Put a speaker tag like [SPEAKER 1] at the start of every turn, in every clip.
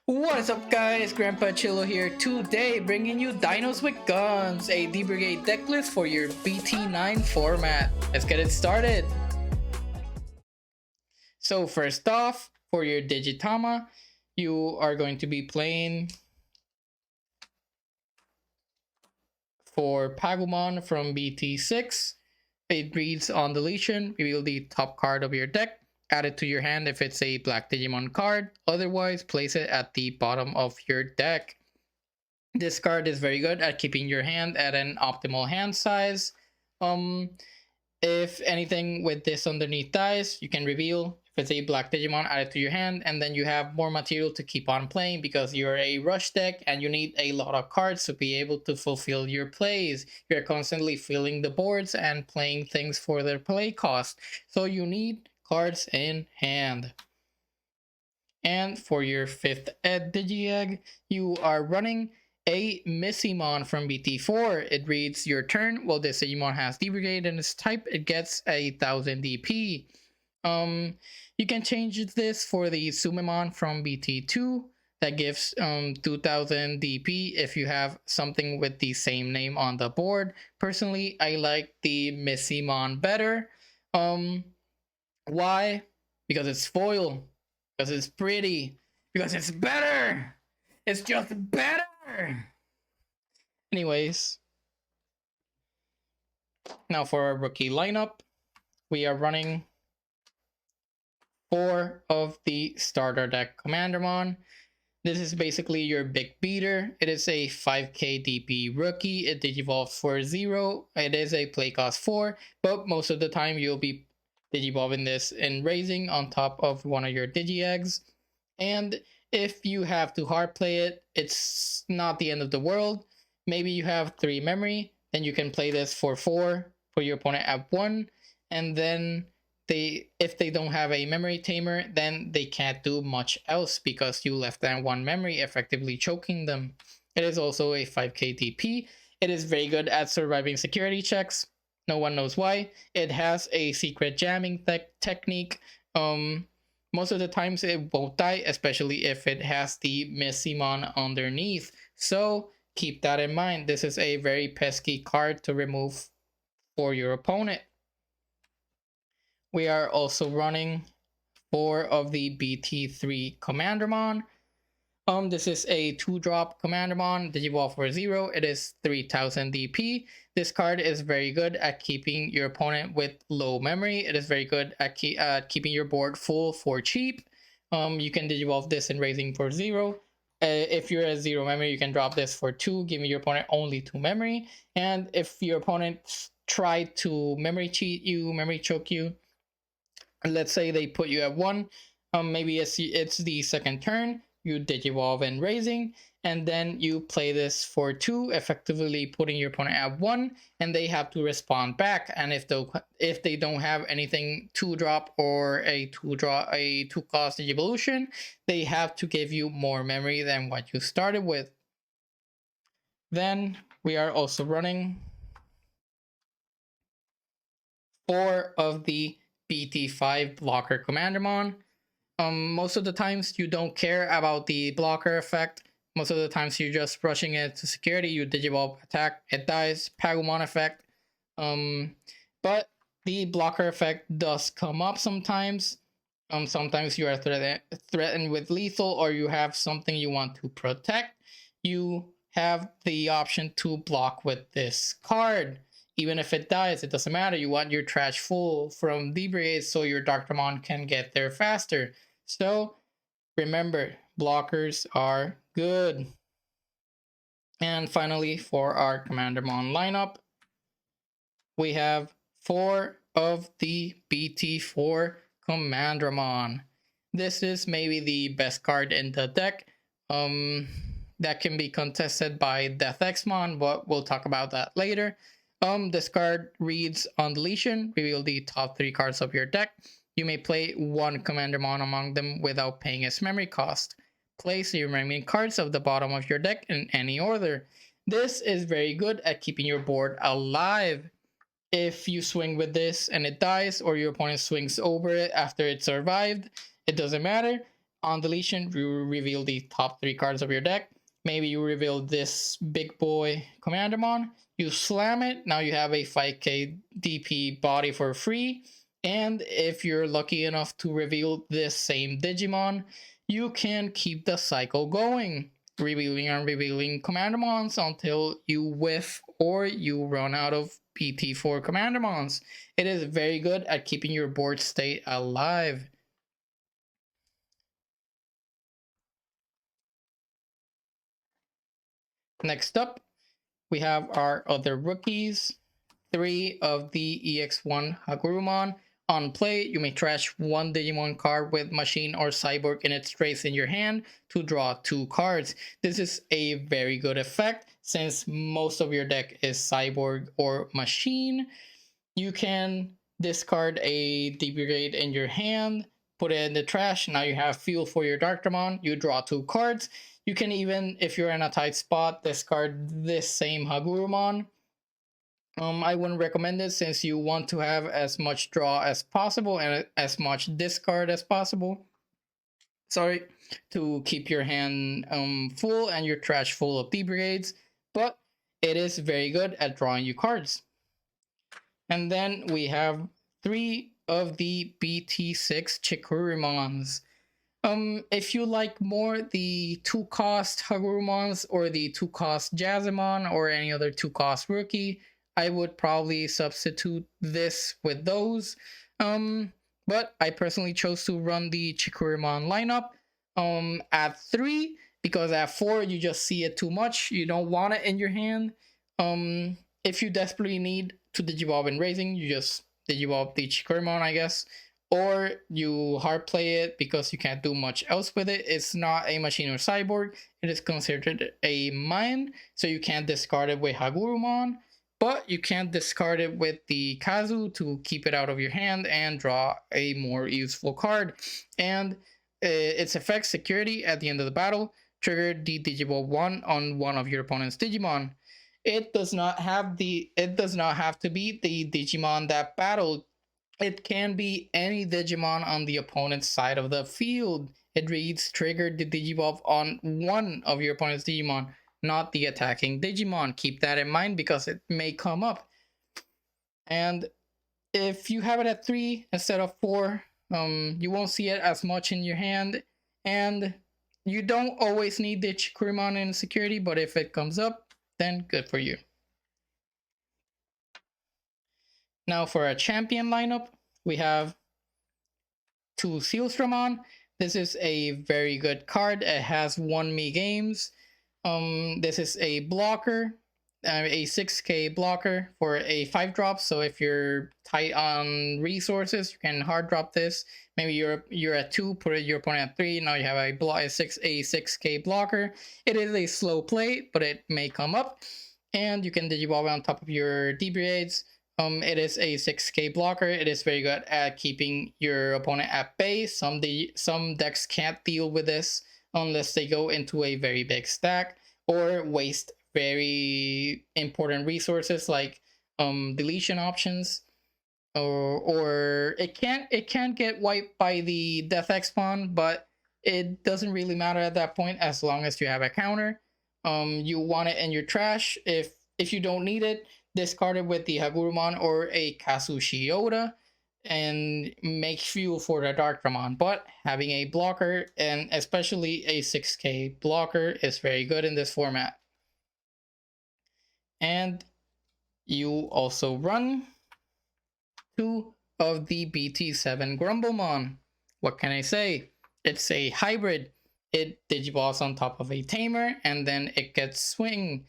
[SPEAKER 1] What is up, guys? Grandpa Chillo here, today bringing you Dinos with Guns, a D-Brigade deck list for your BT9 format. Let's get it started. So first off, for your Digitama, you are going to be playing for Pagumon from BT6. It reads on deletion, reveal the top card of your deck, add it to your hand if it's a Black Digimon card, otherwise place it at the bottom of your deck. This card is very good at keeping your hand at an optimal hand size. Um, if anything with this underneath dies, you can reveal. If it's a Black Digimon, add it to your hand, and then you have more material to keep on playing because you're a rush deck and you need a lot of cards to be able to fulfill your plays. You're constantly filling the boards and playing things for their play cost, so you need cards in hand. And for your 5th Ed Digi-Egg, you are running a Missimon from BT4. It reads your turn. Well, this Digimon has D-Brigade in its type. It gets 1000 DP. You can change this for the Sumimon from BT2 that gives 2000 DP if you have something with the same name on the board. Personally, I like the Missimon better. Why? Because it's foil. Because it's pretty. Because it's better. It's just better. Anyways, now for our rookie lineup, we are running 4 of the starter deck Commandermon. This is basically your big beater. It is a 5k DP rookie. It digivolves for 0. It is a play cost 4, but most of the time you'll be digivolving this and raising on top of one of your Digi-Eggs. And if you have to hard play it, it's not the end of the world. Maybe you have 3 memory, then you can play this for 4, put your opponent at 1, and then if they don't have a memory tamer, then they can't do much else because you left them 1 memory, effectively choking them. It is also a 5k DP. It is very good at surviving security checks. No one knows why. It has a secret jamming technique. Most of the times it won't die, especially if it has the Missimon underneath. So keep that in mind. This is a very pesky card to remove for your opponent. We are also running 4 of the BT3 Commandermon. This is a 2-drop Commandermon, Digivolve for 0. It is 3000 DP. This card is very good at keeping your opponent with low memory. It is very good at keeping your board full for cheap. You can Digivolve this and raising for 0. If you're at 0 memory, you can drop this for 2, giving your opponent only 2 memory. And if your opponent tried to memory cheat you, memory choke you, let's say they put you at 1, maybe it's the second turn, you digivolve and raising, and then you play this for 2, effectively putting your opponent at 1, and they have to respond back. And if they don't have anything 2-drop or a 2-cost Digivolution, they have to give you more memory than what you started with. Then we are also running 4 of the BT5 blocker Commandermon. Most of the times you don't care about the blocker effect. Most of the times you're just rushing it to security. You Digivolve, attack, it dies, Pagumon effect. But the blocker effect does come up sometimes. Sometimes you are threatened with lethal, or you have something you want to protect. You have the option to block with this card. Even if it dies, it doesn't matter. You want your trash full from D-Brigade so your Darkmon can get there faster. So remember, blockers are good. And finally, for our Commandermon lineup, we have 4 of the BT4 Commandermon. This is maybe the best card in the deck. That can be contested by Death Xmon, but we'll talk about that later. This card reads on deletion, reveal the top 3 cards of your deck. You may play 1 Commandermon among them without paying its memory cost. Place your remaining cards of the bottom of your deck in any order. This is very good at keeping your board alive. If you swing with this and it dies, or your opponent swings over it after it survived, it doesn't matter. On deletion, you reveal the top 3 cards of your deck. Maybe you reveal this big boy Commandamon. You slam it. Now you have a 5k DP body for free. And if you're lucky enough to reveal this same Digimon, you can keep the cycle going, revealing and revealing Commandamons until you whiff or you run out of BT4 Commandamons. It is very good at keeping your board state alive. Next up, we have our other rookies. 3 of the EX1 Hagurumon. On play, you may trash 1 Digimon card with Machine or Cyborg in its trace in your hand to draw 2 cards. This is a very good effect since most of your deck is Cyborg or Machine. You can discard a D-Brigade in your hand, put it in the trash. Now you have fuel for your Darkramon. You draw 2 cards. You can even, if you're in a tight spot, discard this same Hagurumon. I wouldn't recommend it since you want to have as much draw as possible and as much discard as possible. Sorry, to keep your hand full and your trash full of D-Brigades, but it is very good at drawing you cards. And then we have 3 of the BT6 Chikurumons. If you like more the 2-cost Hagurumons or the 2-cost Jazimon or any other 2-cost rookie, I would probably substitute this with those. But I personally chose to run the Chikurumon lineup at 3 because at 4 you just see it too much. You don't want it in your hand. If you desperately need to Digivolve in Raising, you just Digivolve the Chikurumon, I guess. Or you hard play it because you can't do much else with it. It's not a machine or cyborg. It is considered a mine, so you can't discard it with Hagurumon, but you can discard it with the Kazu to keep it out of your hand and draw a more useful card. And its effect, security, at the end of the battle, trigger the Digivolve 1 on one of your opponent's Digimon. It does not have to be the Digimon that battled. It can be any Digimon on the opponent's side of the field. It reads trigger the Digivolve on one of your opponent's Digimon, not the attacking Digimon. Keep that in mind because it may come up. And if you have it at 3 instead of 4, you won't see it as much in your hand. And you don't always need the Chikurumon in security, but if it comes up, then good for you. Now for a champion lineup, we have 2 Sealstramon. This is a very good card. It has won me games. This is a blocker, a 6k blocker for a 5-drop. So if you're tight on resources, you can hard drop this. Maybe you're at 2, put your opponent at 3. Now you have a 6k blocker. It is a slow play, but it may come up, and you can Digivolve on top of your D-Brigades. It is a 6k blocker. It is very good at keeping your opponent at bay. Some decks can't deal with this unless they go into a very big stack or waste very important resources like deletion options, or it can't get wiped by the Death X spawn, but it doesn't really matter at that point as long as you have a counter. You want it in your trash. If you don't need it, discard it with the Hagurumon or a Kazushioda and make fuel for the Darkramon. But having a blocker, and especially a 6k blocker, is very good in this format. And you also run 2 of the BT7 Grumblemon. What can I say? It's a hybrid. It digivolves on top of a tamer and then it gets swing.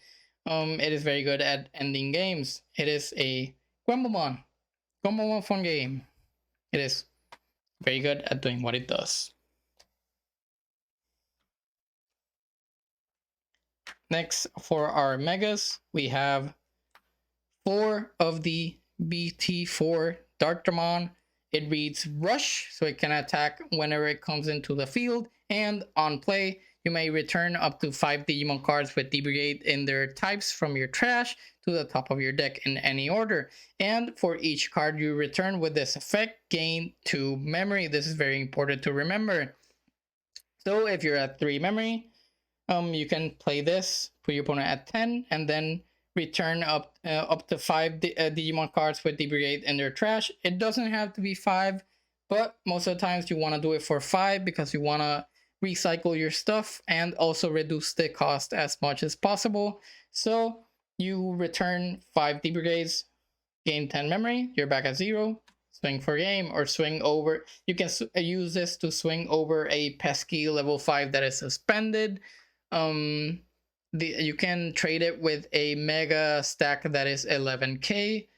[SPEAKER 1] It is very good at ending games. It is a Grumblemon. Grumblemon fun game. It is very good at doing what it does. Next, for our megas, we have 4 of the BT4 Darkramon. It reads Rush, so it can attack whenever it comes into the field, and on play, you may return up to 5 Digimon cards with D-Brigade in their types from your trash to the top of your deck in any order. And for each card you return with this effect, gain 2 memory. This is very important to remember. So if you're at 3 memory, you can play this, put your opponent at 10, and then return up to 5 Digimon cards with D-Brigade in their trash. It doesn't have to be 5, but most of the times you want to do it for 5 because you want to recycle your stuff and also reduce the cost as much as possible. So you return 5 D-Brigades, gain 10 memory, you're back at 0, swing for game, or swing over. You can use this to swing over a pesky level 5 that is suspended. You can trade it with a mega stack that is 11k.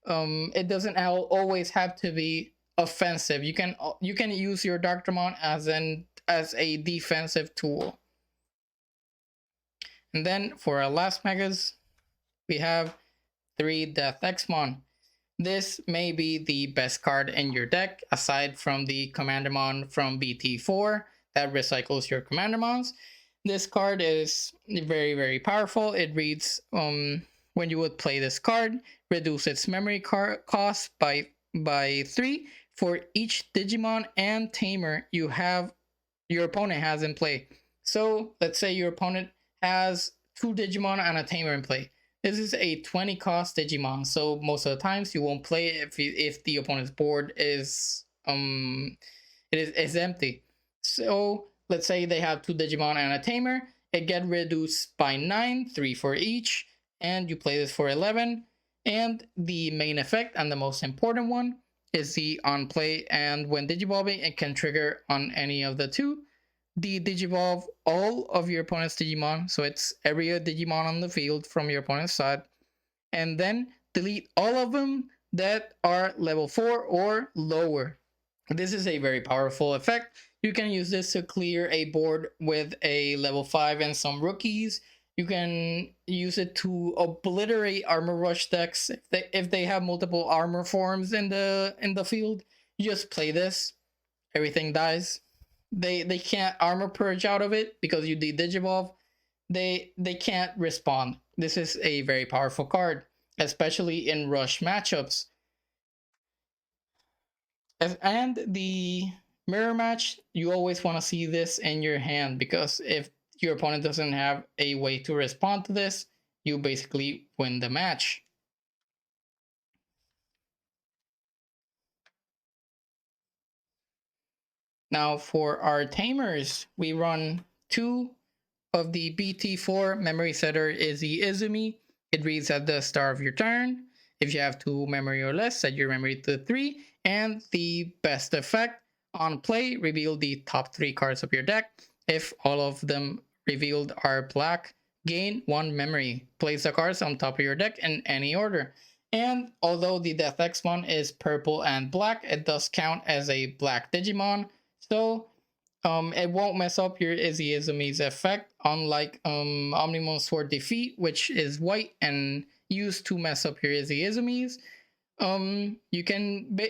[SPEAKER 1] It doesn't always have to be offensive. You can use your Darkdramon as a defensive tool. And then for our last megas, we have 3 Death Xmon. This may be the best card in your deck, aside from the Commandermon from BT4 that recycles your Commandermons. This card is very, very powerful. It reads, when you would play this card, reduce its memory cost by 3 for each Digimon and Tamer your opponent has in play. So let's say your opponent has 2 Digimon and a Tamer in play. This is a 20 cost Digimon, so most of the times you won't play it if the opponent's board is empty. So let's say they have 2 Digimon and a Tamer. It gets reduced by 9, 3 for each, and you play this for 11. And the main effect and the most important one is the on play, and when digivolving, it can trigger on any of the 2. The digivolve all of your opponent's Digimon, so it's every Digimon on the field from your opponent's side, and then delete all of them that are level 4 or lower. This is a very powerful effect. You can use this to clear a board with a level 5 and some rookies. You can use it to obliterate armor rush decks if they have multiple armor forms in the field. You just play this, everything dies. They can't armor purge out of it because you de-digivolve. They can't respond. This is a very powerful card, especially in rush matchups. And the mirror match, you always want to see this in your hand, because if your opponent doesn't have a way to respond to this, you basically win the match. Now for our tamers, we run 2 of the BT4 memory setter Izzy Izumi. It reads at the start of your turn. If you have 2 memory or less, set your memory to 3. And the best effect, on play, reveal the top 3 cards of your deck. If all of them revealed are black, gain 1 memory. Place the cards on top of your deck in any order. And although the Death X1 is purple and black, it does count as a black Digimon. So it won't mess up your Izzy Izumi's effect, unlike Omnimon Sword Defeat, which is white and used to mess up your Izzy Izumi's.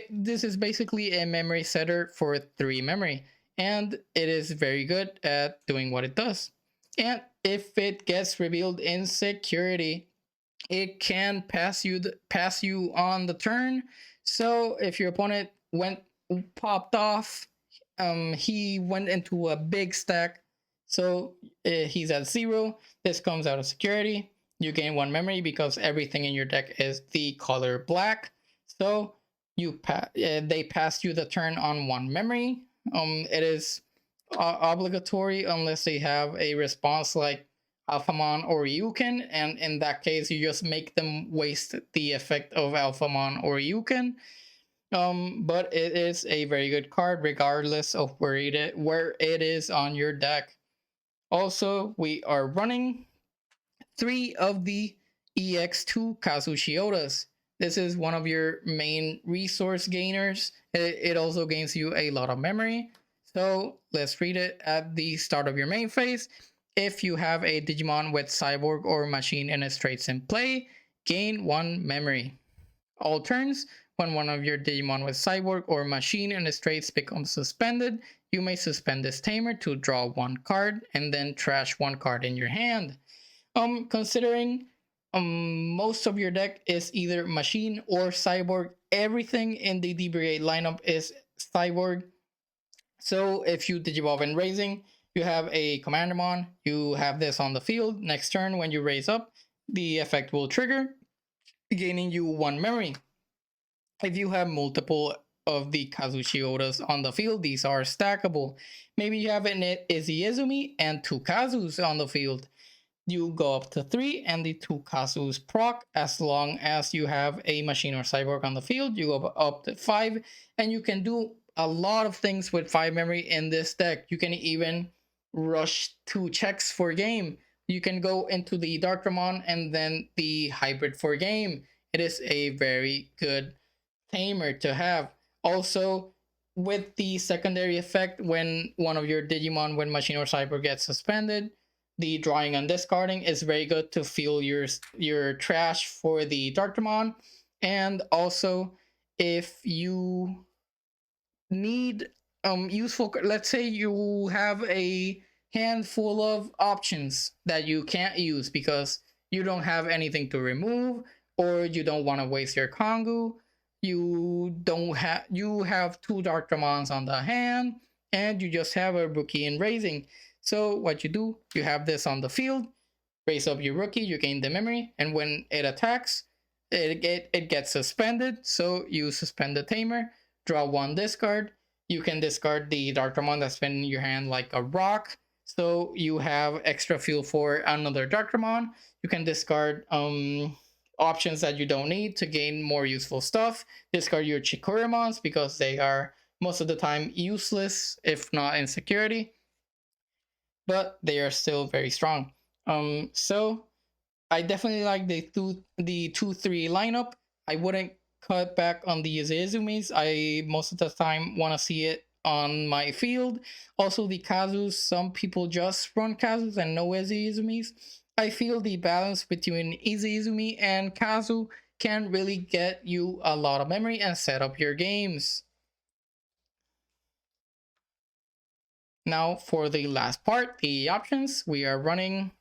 [SPEAKER 1] This is basically a memory setter for 3 memory, and it is very good at doing what it does. And if it gets revealed in security, it can pass you on the turn. So if your opponent popped off, he went into a big stack, so he's at 0. This comes out of security. You gain 1 memory because everything in your deck is the color black. So they pass you the turn on 1 memory. It is obligatory unless they have a response like Alphamon or Ryuken, and in that case you just make them waste the effect of Alphamon or Ryuken. But it is a very good card regardless of where it is on your deck. Also, we are running 3 of the EX2 Kazushiodas. This is one of your main resource gainers. It also gains you a lot of memory. So let's read it at the start of your main phase. If you have a Digimon with Cyborg or Machine in its traits in play, gain 1 memory. All turns, when one of your Digimon with Cyborg or Machine in its traits becomes suspended, you may suspend this tamer to draw 1 card and then trash 1 card in your hand. Considering most of your deck is either Machine or Cyborg, everything in the D-Brigade lineup is Cyborg. So if you Digivolve in Raising, You have a Commandamon, you have this on the field. Next turn, when you raise up, the effect will trigger, gaining you 1 memory. If you have multiple of the Kazuchi Odas on the field, these are stackable. Maybe you have an Izzy Izumi and 2 Kazus on the field. You go up to 3 and the 2 Kazus proc. As long as you have a machine or cyborg on the field, you go up to 5, and you can do a lot of things with 5 memory in this deck. You can even rush 2 checks for game. You can go into the Darkramon and then the hybrid for game. It is a very good tamer to have. Also, with the secondary effect, when one of your Digimon, when Machine or Cyber gets suspended, the drawing and discarding is very good to fill your trash for the Darkramon. And also, if you need useful, let's say you have a handful of options that you can't use because you don't have anything to remove, or you don't want to waste your Kongu, you have 2 Darkramons on the hand, and you just have a rookie in raising. So what you do, you have this on the field, raise up your rookie, you gain the memory, and when it attacks, it gets suspended. So you suspend the tamer, draw 1 discard. You can discard the Darkramon that's been in your hand like a rock, so you have extra fuel for another Darkramon. You can discard options that you don't need to gain more useful stuff. Discard your Chikuramons because they are most of the time useless, if not in security, but they are still very strong. So I definitely like the 2-3 lineup. I wouldn't cut back on the Izumis. I most of the time want to see it on my field. Also the Kazus, some people just run Kazus and no Izumis. I feel the balance between Izumi and Kazu can really get you a lot of memory and set up your games. Now for the last part, the options, we are running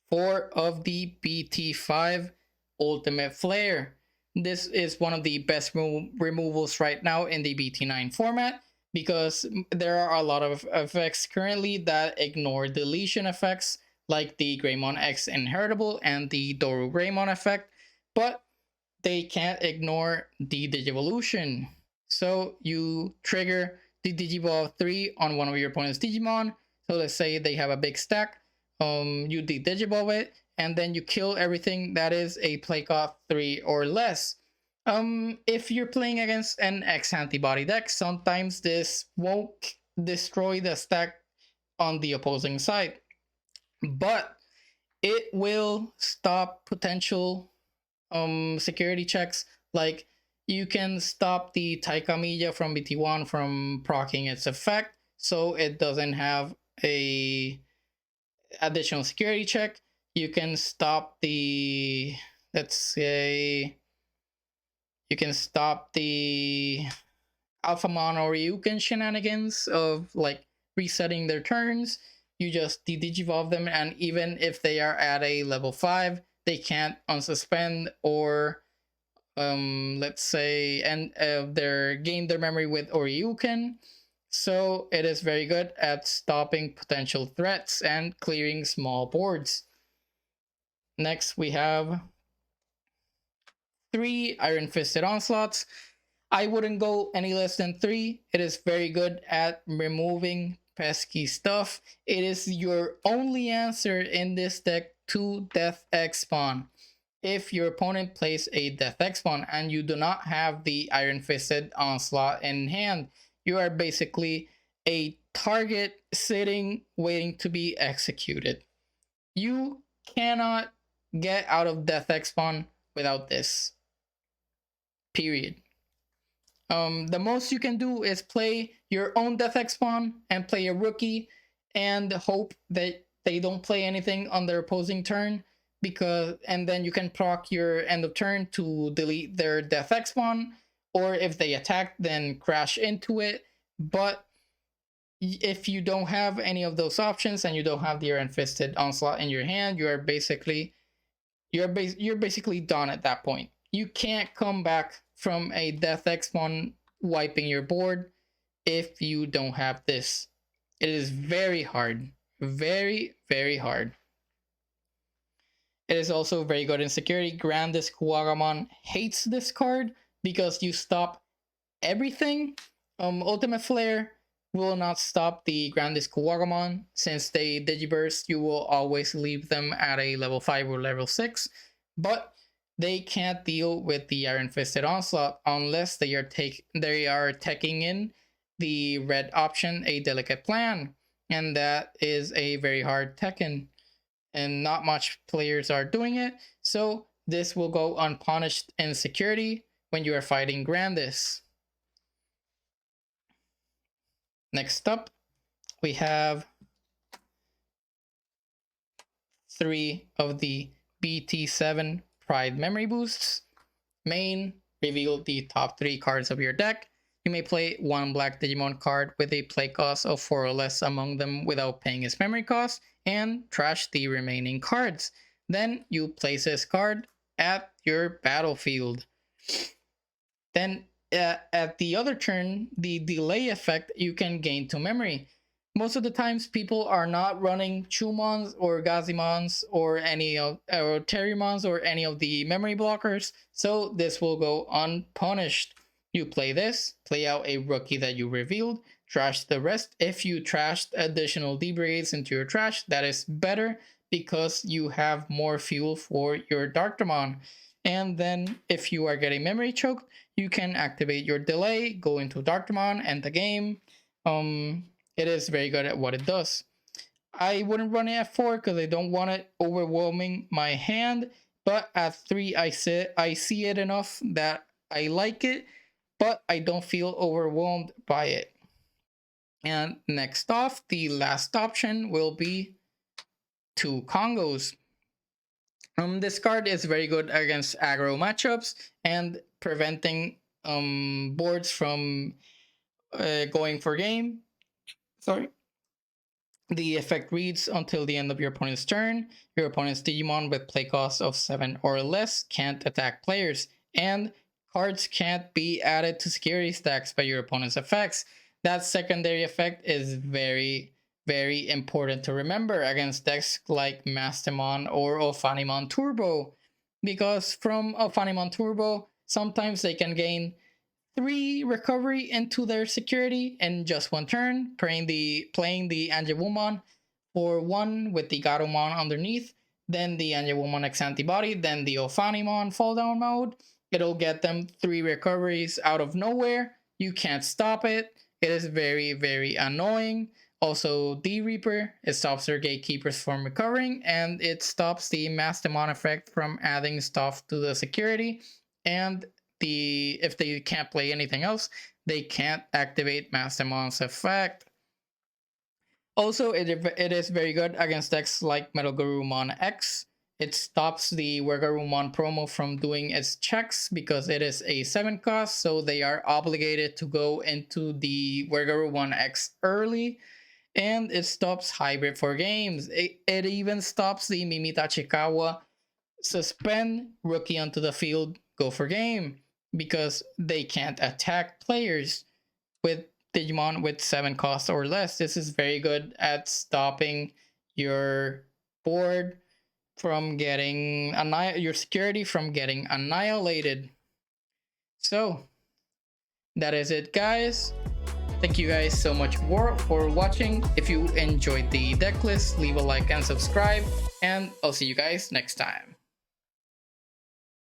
[SPEAKER 1] 4 of the BT5 Ultimate Flare. This is one of the best removals right now in the BT9 format because there are a lot of effects currently that ignore deletion effects, like the Greymon X Inheritable and the Doru Greymon effect, but they can't ignore the Digivolution. So you trigger the Digiball 3 on one of your opponent's Digimon. So let's say they have a big stack, you Digiball it, and then you kill everything that is a Playcoff 3 or less. If you're playing against an X antibody deck, sometimes this won't destroy the stack on the opposing side, but it will stop potential security checks. Like, you can stop the Taikamiya from BT1 from proccing its effect, so it doesn't have a additional security check. You can stop the, let's say, you can stop the Alphamon or Ryuken shenanigans of like resetting their turns. You just digivolve them, and even if they are at a level 5, they can't unsuspend or let's say, and they're gain their memory with Oryuken. So it is very good at stopping potential threats and clearing small boards. Next, we have 3 Iron Fisted Onslaughts. I wouldn't go any less than 3. It is very good at removing pesky stuff. It is your only answer in this deck to Death X Spawn. If your opponent plays a Death X Spawn and you do not have the Iron Fisted Onslaught in hand, you are basically a target sitting waiting to be executed. You cannot get out of Death X Spawn without this. Period. The most you can do is play your own Death X Spawn and play a rookie and hope that they don't play anything on their opposing turn, and then you can proc your end of turn to delete their Death X Spawn, or if they attack, then crash into it. But if you don't have any of those options and you don't have the Iron Fisted Onslaught in your hand, you're basically done at that point. You can't come back from a Death X Spawn wiping your board. if you don't have this. It is very hard. Very, very hard. It is also very good in security. Grandis Kuwagamon hates this card because you stop everything. Ultimate Flare will not stop the Grandis Kuwagamon. Since they Digiburst, you will always leave them at a level 5 or level 6. But they can't deal with the Iron Fisted Onslaught unless they are taking in the red option, a Delicate Plan. And that is a very hard Tekken. And not much players are doing it. So this will go unpunished in security when you are fighting Grandis. Next up, we have 3 of the BT7 Pride Memory Boosts. Main, reveal the top 3 cards of your deck. You may play 1 Black Digimon card with a play cost of 4 or less among them without paying its memory cost, and trash the remaining cards. Then you place this card at your battlefield. Then at the other turn, the delay effect, you can gain 2 memory. Most of the times people are not running Chumons or Gazimons or Terriermons or any of the memory blockers, so this will go unpunished. You play this, play out a rookie that you revealed, trash the rest. If you trashed additional D-Brigades into your trash, that is better because you have more fuel for your Darkdramon. And then if you are getting memory choked, you can activate your delay, go into Darkdramon, end the game. It is very good at what it does. I wouldn't run it at 4 because I don't want it overwhelming my hand, but at 3 I see it enough that I like it, but I don't feel overwhelmed by it. And next off, the last option will be 2 Congos. This card is very good against aggro matchups and preventing boards from going for game. Sorry. The effect reads until the end of your opponent's turn. Your opponent's Digimon with play cost of 7 or less can't attack players, and cards can't be added to security stacks by your opponent's effects. That secondary effect is very, very important to remember against decks like Mastemon or Ophanimon Turbo, because from Ophanimon Turbo, sometimes they can gain 3 recovery into their security in just 1 turn, playing the Angewomon for 1 with the Garumon underneath, then the Angewomon X antibody, then the Ophanimon fall down mode. It'll get them 3 recoveries out of nowhere. You can't stop it. It is very, very annoying. Also, D-Reaper, it stops their gatekeepers from recovering, and it stops the Mastemon effect from adding stuff to the security. And if they can't play anything else, they can't activate Mastemon's effect. Also, it is very good against decks like Metal Garurumon X. It stops the Wergarumon promo from doing its checks because it is a 7 cost, so they are obligated to go into the Wergarumon X early. And it stops hybrid for games. It even stops the Mimita Chikawa suspend rookie onto the field, go for game, because they can't attack players with Digimon with 7 costs or less. This is very good at stopping your board from getting your security from getting annihilated. So that is it, guys. Thank you guys so much for watching. If you enjoyed the deck list, leave a like and subscribe, and I'll see you guys next time.